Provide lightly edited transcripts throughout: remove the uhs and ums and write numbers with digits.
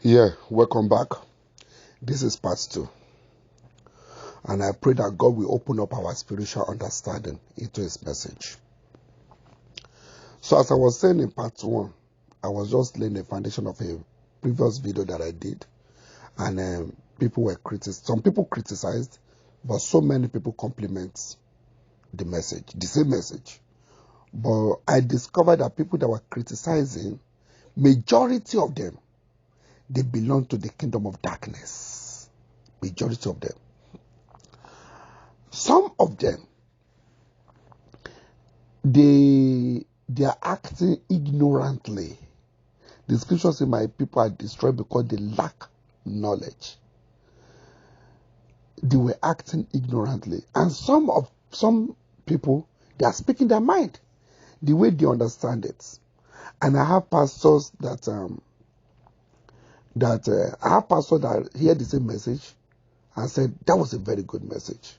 Yeah, welcome back. This is part 2. And I pray that God will open up our spiritual understanding into his message. So as I was saying in part 1, I was just laying the foundation of a previous video that I did. And people were criticized. Some people criticized, but so many people compliment the message, the same message. But I discovered that people that were criticizing, majority of them, they belong to the kingdom of darkness. Majority of them. Some of them, they are acting ignorantly. The scripture says, my people are destroyed because they lack knowledge. They were acting ignorantly. And some people, they are speaking their mind, the way they understand it. And I have pastors that hear the same message and said, that was a very good message.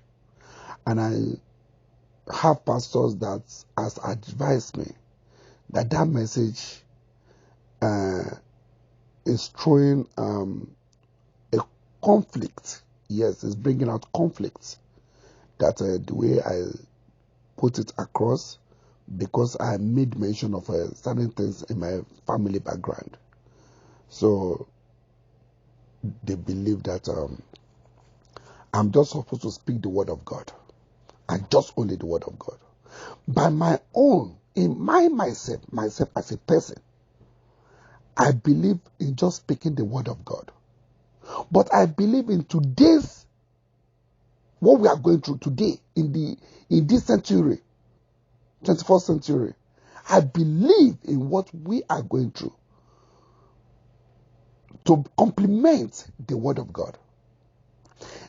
And I have pastors that has advised me that message is throwing a conflict. Yes, it's bringing out conflict. That the way I put it across, because I made mention of certain things in my family background. So they believe that I'm just supposed to speak the word of God. And just only the word of God. By my own, in myself as a person, I believe in just speaking the word of God. But I believe in today's, what we are going through today, in this century, 21st century, I believe in what we are going through to complement the word of God.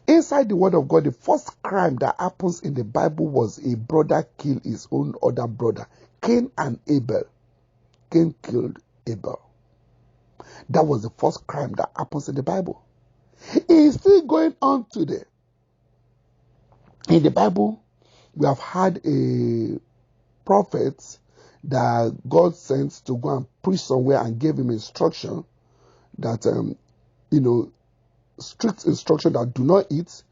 Inside the word of God, the first crime that happens in the Bible was a brother killed his own other brother, Cain and Abel. Cain killed Abel. That was the first crime that happens in the Bible. It is still going on today. In the Bible, we have had a prophet that God sent to go and preach somewhere and gave him instruction that, strict instruction that do not eat,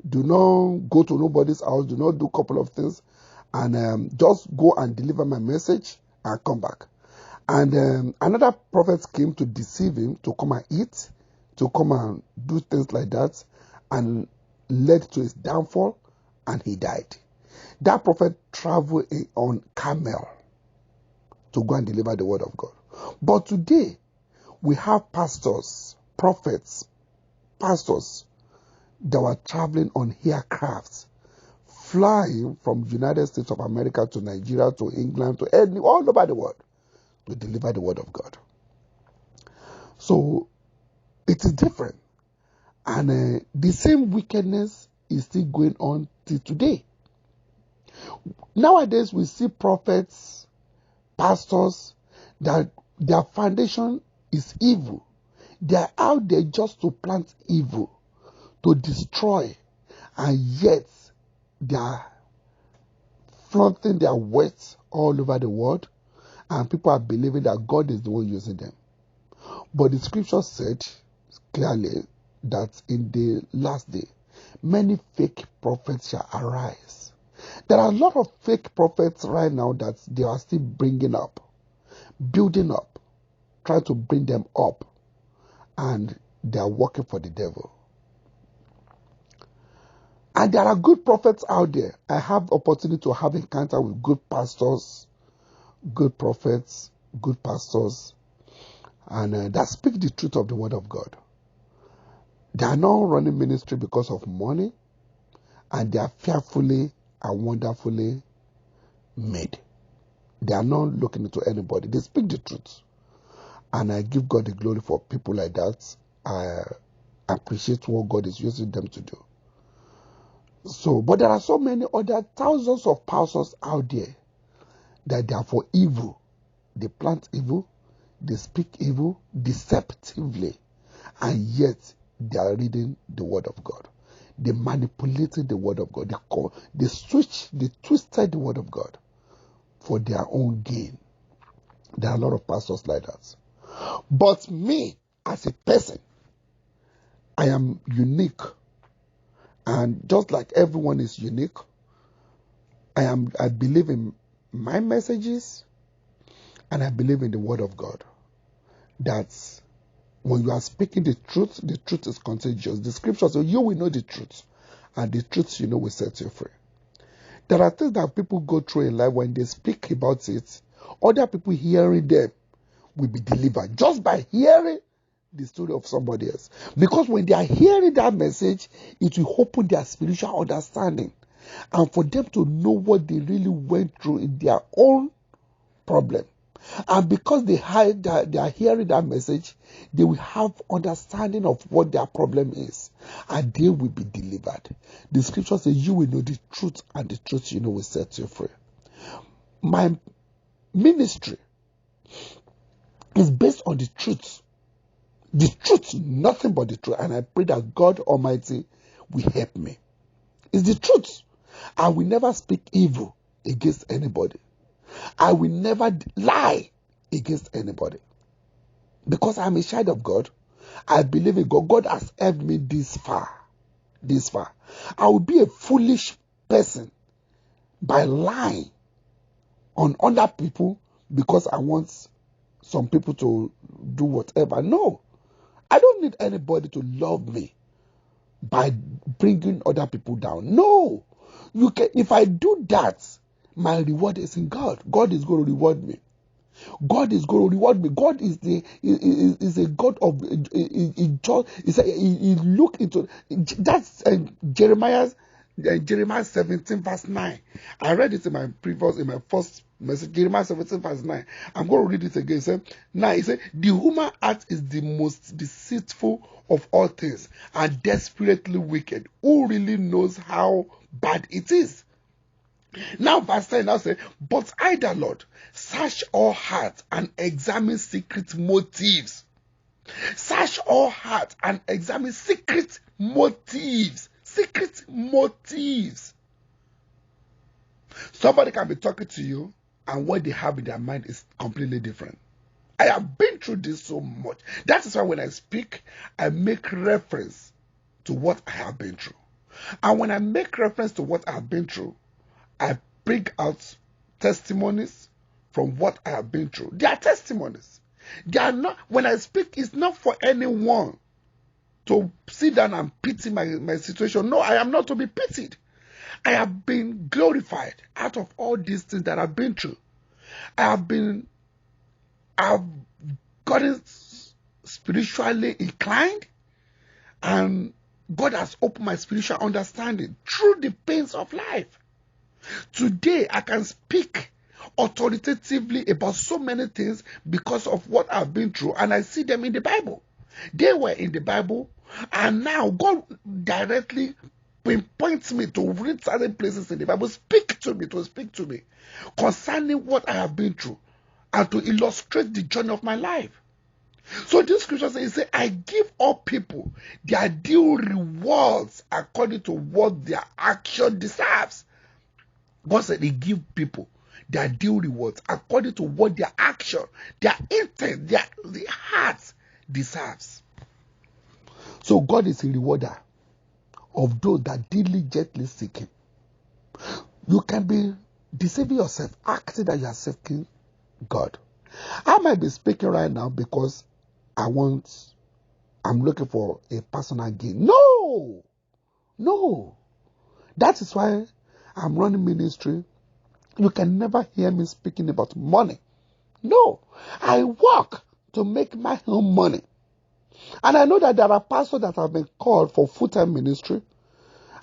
do not go to nobody's house, do not do a couple of things, and just go and deliver my message and come back. And another prophet came to deceive him, to come and eat, to come and do things like that, and led to his downfall, and he died. That prophet traveled on camel to go and deliver the word of God. But today, we have pastors, prophets, pastors that were traveling on aircrafts, flying from United States of America to Nigeria to England to all over the world to deliver the word of God. So it is different, and the same wickedness is still going on till today. Nowadays we see prophets, pastors that their foundation is evil. They are out there just to plant evil, to destroy, and yet they are flaunting their words all over the world, and people are believing that God is the one using them. But the scripture said clearly that in the last day, many fake prophets shall arise. There are a lot of fake prophets right now that they are still bringing up, building up, trying to bring them up, and they are working for the devil. And there are good prophets out there. I have the opportunity to have encounter with good pastors, good prophets, good pastors, and that speak the truth of the word of God. They are not running ministry because of money, and they are fearfully and wonderfully made. They are not looking into anybody. They speak the truth. And I give God the glory for people like that. I appreciate what God is using them to do. So, but there are so many other thousands of pastors out there that they are for evil. They plant evil, they speak evil deceptively, and yet they are reading the word of God. They manipulated the word of God. They twisted the word of God for their own gain. There are a lot of pastors like that. But me, as a person, I am unique. And just like everyone is unique, I believe in my messages, and I believe in the word of God. That when you are speaking the truth is contagious. The scripture says you will know the truth, and the truth will set you free. There are things that people go through in life. When they speak about it, other people hearing them will be delivered just by hearing the story of somebody else. Because when they are hearing that message, it will open their spiritual understanding, and for them to know what they really went through in their own problem. And because they are hearing that message, they will have understanding of what their problem is, and they will be delivered. The scripture says you will know the truth, and the truth will set you free. My ministry is based on the truth. The truth, nothing but the truth. And I pray that God Almighty will help me. It's the truth. I will never speak evil against anybody. I will never lie against anybody. Because I'm a child of God. I believe in God. God has helped me this far. This far. I will be a foolish person by lying on other people because I want some people to do whatever. No. I don't need anybody to love me by bringing other people down. No. If I do that, my reward is in God. God is going to reward me. God is going to reward me. God is a God of he look into that's Jeremiah 17 verse 9. I read it in my first message. Jeremiah 17 verse 9. I'm going to read it again. He said, the human heart is the most deceitful of all things and desperately wicked. Who really knows how bad it is? Now verse 10 now says, but I, the Lord, search all hearts and examine secret motives. Search all hearts and examine secret motives. Secret motives. Somebody can be talking to you, and what they have in their mind is completely different. I have been through this so much. That is why when I speak, I make reference to what I have been through. And when I make reference to what I have been through, I bring out testimonies from what I have been through. They are testimonies. They are not, when I speak, it's not for anyone to sit down and pity my situation. No, I am not to be pitied. I have been glorified out of all these things that I've been through. I've gotten spiritually inclined, and God has opened my spiritual understanding through the pains of life. Today, I can speak authoritatively about so many things because of what I've been through, and I see them in the Bible. They were in the Bible, and now God directly pinpoints me to read certain places in the Bible, speak to me concerning what I have been through, and to illustrate the journey of my life. So this scripture says, I give all people their due rewards according to what their action deserves. God said He give people their due rewards according to what their action, their intent, their heart deserves. So God is a rewarder of those that diligently seek Him. You can be deceiving yourself, acting that you are seeking God. I might be speaking right now because I'm looking for a personal gain. No. That is why I'm running ministry. You can never hear me speaking about money. No, I work to make my own money. And I know that there are pastors that have been called for full-time ministry.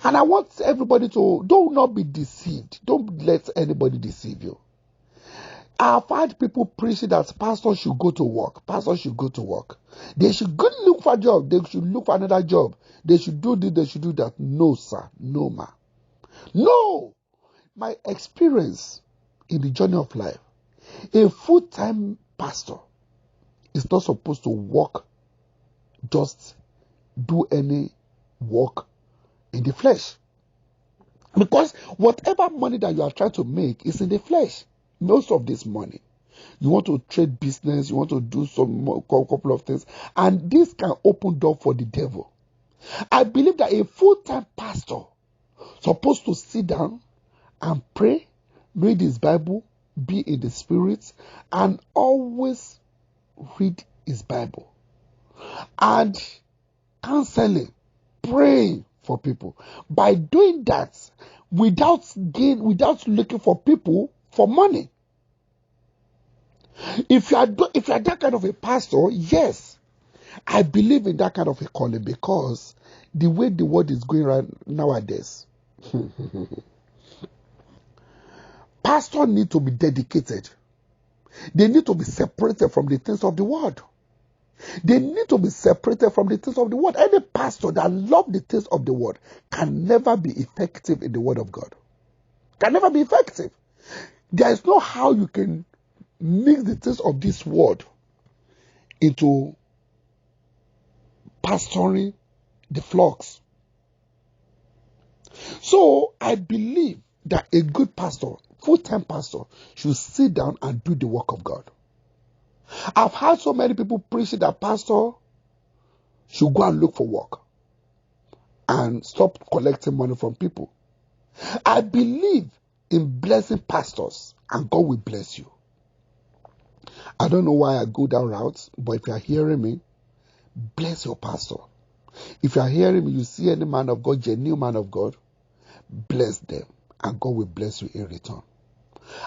And I want everybody to, do not be deceived. Don't let anybody deceive you. I've had people preaching that pastors should go to work. Pastors should go to work. They should go look for a job. They should look for another job. They should do this. They should do that. No, sir. No, ma. No. My experience in the journey of life, a full-time pastor is not supposed to work, just do any work in the flesh. Because whatever money that you are trying to make is in the flesh. Most of this money. You want to trade business, you want to do couple of things, and this can open door for the devil. I believe that a full-time pastor supposed to sit down and pray, read his Bible, be in the spirit, and always read his Bible. And counseling, praying for people. By doing that, without looking for people for money. If you are that kind of a pastor, yes, I believe in that kind of a calling, because the way the world is going right nowadays, pastors need to be dedicated. They need to be separated from the things of the world. They need to be separated from the things of the world. Any pastor that loves the things of the world can never be effective in the word of God. Can never be effective. There is no how you can mix the things of this world into pastoring the flocks. So I believe that a good pastor, full-time pastor, should sit down and do the work of God. I've heard so many people preaching that pastor should go and look for work and stop collecting money from people. I believe in blessing pastors, and God will bless you. I don't know why I go down routes, but if you are hearing me, bless your pastor. If you are hearing me, you see any man of God, genuine man of God, bless them, and God will bless you in return.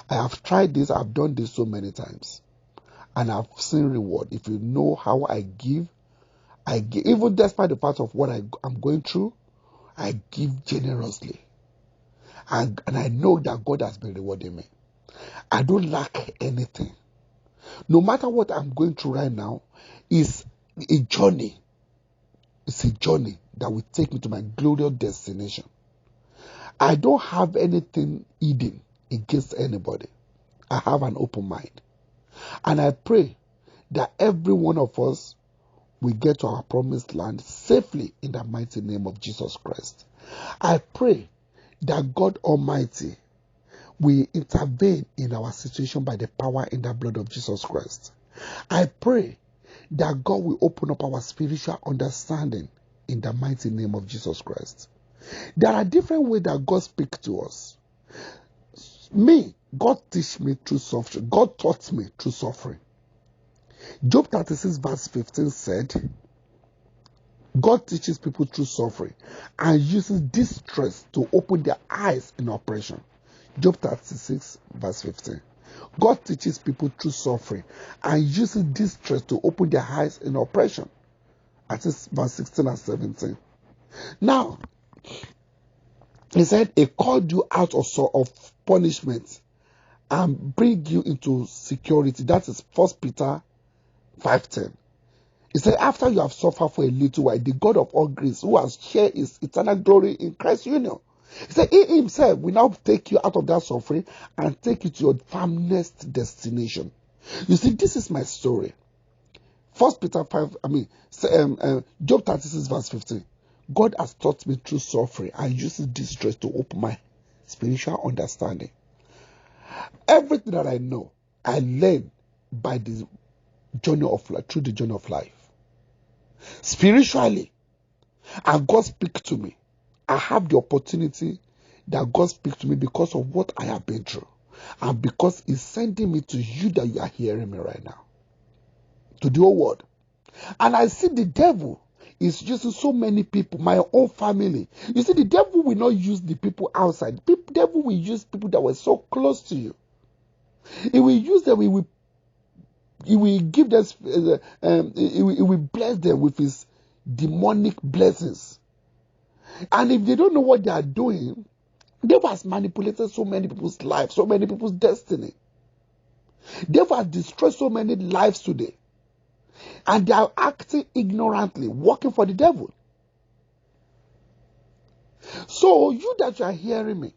I have tried this, I've done this so many times, and I've seen reward. If you know how I give, even despite the part of what I'm going through, I give generously. And I know that God has been rewarding me. I don't lack anything. No matter what I'm going through right now, it's a journey. It's a journey that will take me to my glorious destination. I don't have anything hidden against anybody. I have an open mind. And I pray that every one of us will get to our promised land safely in the mighty name of Jesus Christ. I pray that God Almighty will intervene in our situation by the power in the blood of Jesus Christ. I pray that God will open up our spiritual understanding in the mighty name of Jesus Christ. There are different ways that God speaks to us. God teach me through suffering. God taught me through suffering. Job 36 verse 15 said, God teaches people through suffering and uses distress to open their eyes in oppression. Job 36 verse 15. God teaches people through suffering and uses distress to open their eyes in oppression. That is verse 16 and 17. Now, he said, he called you out of punishment and bring you into security. That is 1 Peter 5:10. He said, after you have suffered for a little while, the God of all grace, who has shared his eternal glory in Christ's union, he said, he himself will now take you out of that suffering and take you to your firmest destination. You see, this is my story. Job 36 verse 15. God has taught me through suffering and uses distress to open my spiritual understanding. Everything that I know, I learn by the journey of life, through the journey of life. Spiritually, and God speaks to me. I have the opportunity that God speaks to me because of what I have been through, and because He's sending me to you that you are hearing me right now, to the whole world. And I see the devil is using so many people, my own family. You see, the devil will not use the people outside. The devil will use people that were so close to you. He will use them. He will give them. He will bless them with his demonic blessings. And if they don't know what they are doing, the devil has manipulated so many people's lives, so many people's destiny. The devil has destroyed so many lives today. And they are acting ignorantly, working for the devil. So you that you are hearing me,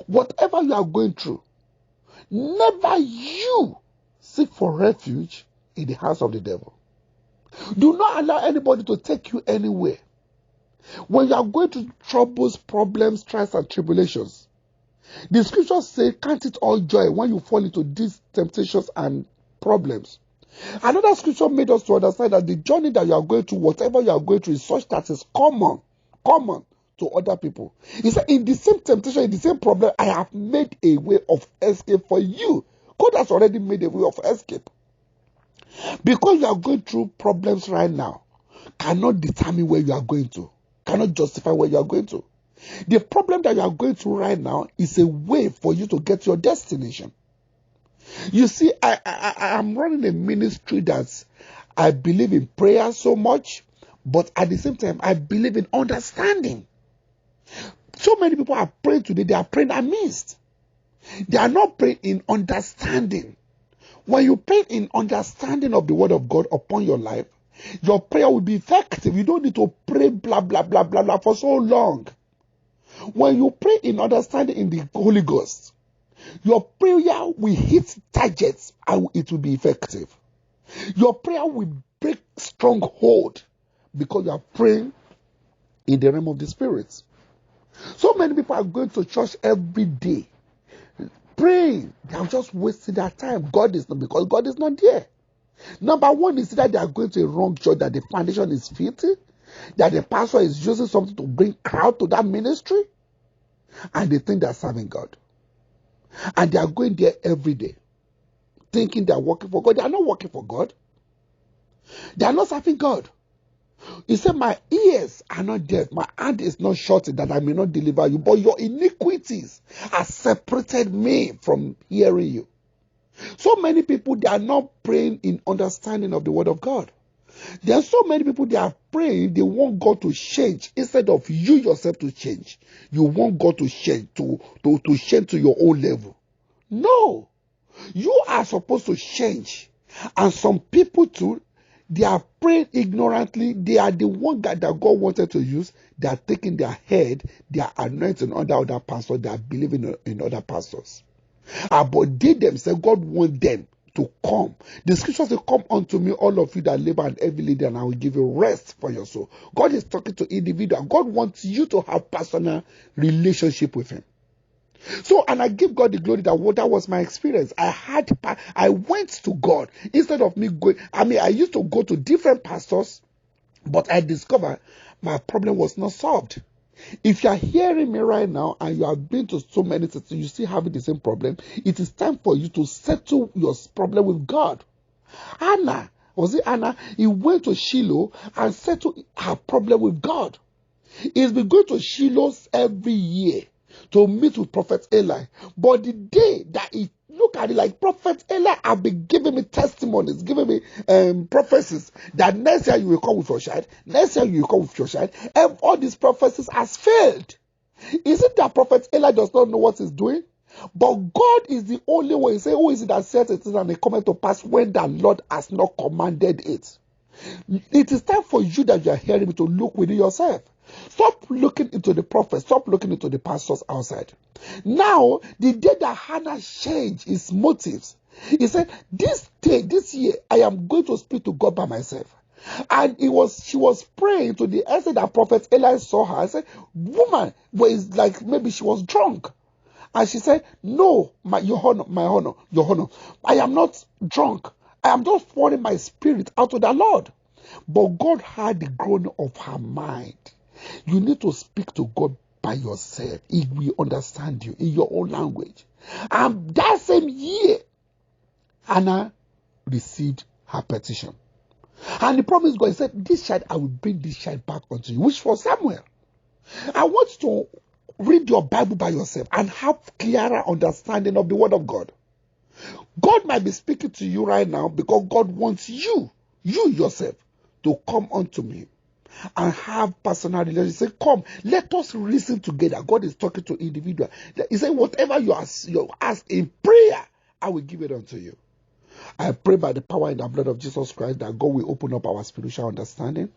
whatever you are going through, never you seek for refuge in the house of the devil. Do not allow anybody to take you anywhere. When you are going through troubles, problems, trials, and tribulations, The scriptures say, count it all joy when you fall into these temptations and problems. Another scripture made us to understand that the journey that you are going through, whatever you are going through, is such that is common to other people. He said, in the same temptation, in the same problem, I have made a way of escape for you. God has already made a way of escape. Because you are going through problems right now, cannot determine where you are going to, cannot justify where you are going to. The problem that you are going through right now is a way for you to get to your destination. You see, I am running a ministry that I believe in prayer so much, but at the same time, I believe in understanding. So many people are praying today, they are praying amidst. They are not praying in understanding. When you pray in understanding of the word of God upon your life, your prayer will be effective. You don't need to pray blah, blah, blah, blah, blah for so long. When you pray in understanding in the Holy Ghost, your prayer will hit targets and it will be effective. Your prayer will break stronghold because you are praying in the realm of the spirits. So many people are going to church every day, praying. They are just wasting their time. Because God is not there. Number one is that they are going to a wrong church, that the foundation is filthy, that the pastor is using something to bring crowd to that ministry, and they think they are serving God. And they are going there every day, thinking they are working for God. They are not working for God. They are not serving God. He said, my ears are not deaf, my hand is not shut that I may not deliver you, but your iniquities have separated me from hearing you. So many people, they are not praying in understanding of the word of God. There are so many people, they are praying, they want God to change instead of you yourself to change. You want God to change, to change to your own level. No, you are supposed to change. And some people too, they are praying ignorantly. They are the one that God wanted to use. They are taking their head, they are anointing other pastors, they are believing in other pastors. But they themselves, God wants them to come. The scriptures say, come unto me, all of you that labor and heavy laden, and I will give you rest for your soul. God is talking to individuals. God wants you to have personal relationship with him. So, and I give God the glory that was my experience. I went to God instead of me going. I used to go to different pastors, but I discovered my problem was not solved. If you are hearing me right now and you have been to so many cities, you still having the same problem, it is time for you to settle your problem with God. Anna, was it Anna? He went to Shiloh and settled her problem with God. He's been going to Shiloh every year to meet with Prophet Eli. But the day that he look at it, like Prophet Eli have been giving me testimonies, giving me prophecies that next year you will come with your child, next year you will come with your child, and all these prophecies has failed. Is it that Prophet Eli does not know what he's doing? But God is the only one. He said, who is it that says it is and it cometh to pass when the Lord has not commanded it? It is time for you that you are hearing me to look within yourself. Stop looking into the prophets. Stop looking into the pastors outside. Now, the day that Hannah changed his motives, he said, this year, I am going to speak to God by myself. And she was praying to the extent that Prophet Eli saw her. I said, woman, maybe she was drunk. And she said, no, your honor, I am not drunk. I am just pouring my spirit out to the Lord. But God had the groaning of her mind. You need to speak to God by yourself. He will understand you in your own language. And that same year, Anna received her petition. And the promise God said, this child, I will bring this child back unto you, which was Samuel. I want you to read your Bible by yourself and have clearer understanding of the word of God. God might be speaking to you right now because God wants you yourself, to come unto me and have personal relationship. Say, come, let us reason together. God is talking to individual. He said, whatever you ask in prayer, I will give it unto you. I pray by the power and the blood of Jesus Christ that God will open up our spiritual understanding.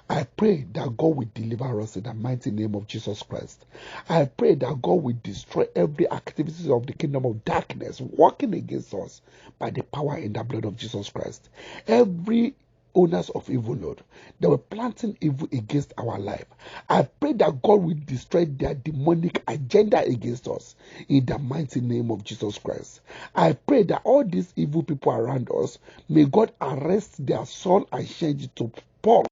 I pray that God will deliver us in the mighty name of Jesus Christ. I pray that God will destroy every activity of the kingdom of darkness working against us by the power and the blood of Jesus Christ. Every owners of evil, Lord. They were planting evil against our life. I pray that God will destroy their demonic agenda against us in the mighty name of Jesus Christ. I pray that all these evil people around us, may God arrest their soul and change it to Paul